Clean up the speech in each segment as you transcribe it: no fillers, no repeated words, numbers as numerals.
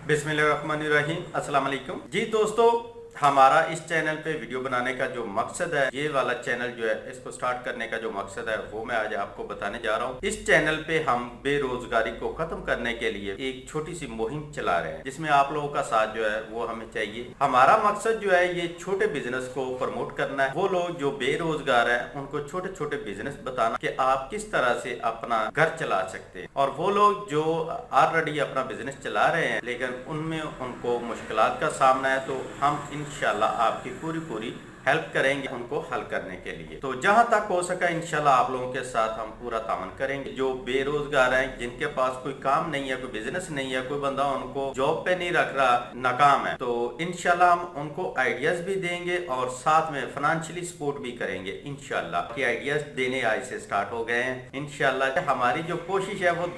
बिस्मिल्लाहिर्रहमानिर्रहीम, अस्सलाम वालेकुम। जी दोस्तों, हमारा इस चैनल पे वीडियो बनाने का जो मकसद है, ये वाला चैनल जो है इसको स्टार्ट करने का जो मकसद है वो मैं आज आपको बताने जा रहा हूँ। इस चैनल पे हम बेरोजगारी को खत्म करने के लिए एक छोटी सी मुहिम चला रहे हैं, जिसमें आप लोगों का साथ जो है वो हमें चाहिए। हमारा मकसद जो है ये छोटे बिजनेस को प्रमोट करना है। वो लोग जो बेरोजगार है उनको छोटे छोटे बिजनेस बताना कि आप किस तरह से अपना घर चला सकते हैं, और वो लोग जो ऑलरेडी अपना बिजनेस चला रहे हैं लेकिन उनमें उनको मुश्किलात का सामना है, तो हम इंशाल्लाह आपकी पूरी हेल्प करेंगे उनको हल करने के लिए। तो जहां तक हो सका इंशाल्लाह आप लोगों के साथ हम पूरा तावन करेंगे। जो बेरोजगार हैं, जिनके पास कोई काम नहीं है, कोई बिजनेस नहीं है, कोई बंदा उनको जॉब पे नहीं रख रहा, नाकाम है, तो इंशाल्लाह हम उनको आइडियाज भी देंगे और साथ में फाइनेंशियली सपोर्ट भी करेंगे इंशाल्लाह। कि आइडियाज देने आज से स्टार्ट हो गए हैं इंशाल्लाह। हमारी जो कोशिश है वो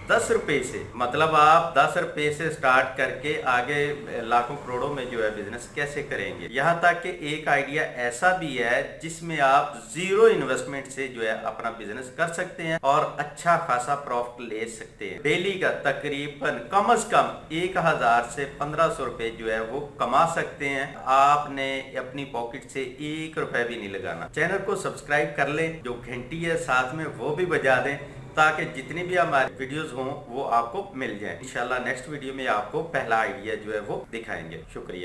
10 रुपए से, मतलब आप 10 रुपए से स्टार्ट करके आगे लाखों करोड़ों में जो है बिजनेस कैसे करेंगे। यहाँ तक कि एक आइडिया ऐसा भी है जिसमें आप जीरो इन्वेस्टमेंट से जो है अपना बिजनेस कर सकते हैं और अच्छा खासा प्रॉफिट ले सकते हैं। डेली का तकरीबन कम से कम 1000 से 1500 रुपए जो है वो कमा सकते हैं। आपने अपनी पॉकेट से 1 रुपए भी नहीं लगाना। चैनल को सब्सक्राइब कर लें, जो घंटी है साथ में वो भी बजा दें, ताकि जितनी भी हमारी वीडियोस हों वो आपको मिल जाए। इंशाल्लाह नेक्स्ट वीडियो में आपको पहला आइडिया जो है वो दिखाएंगे। शुक्रिया।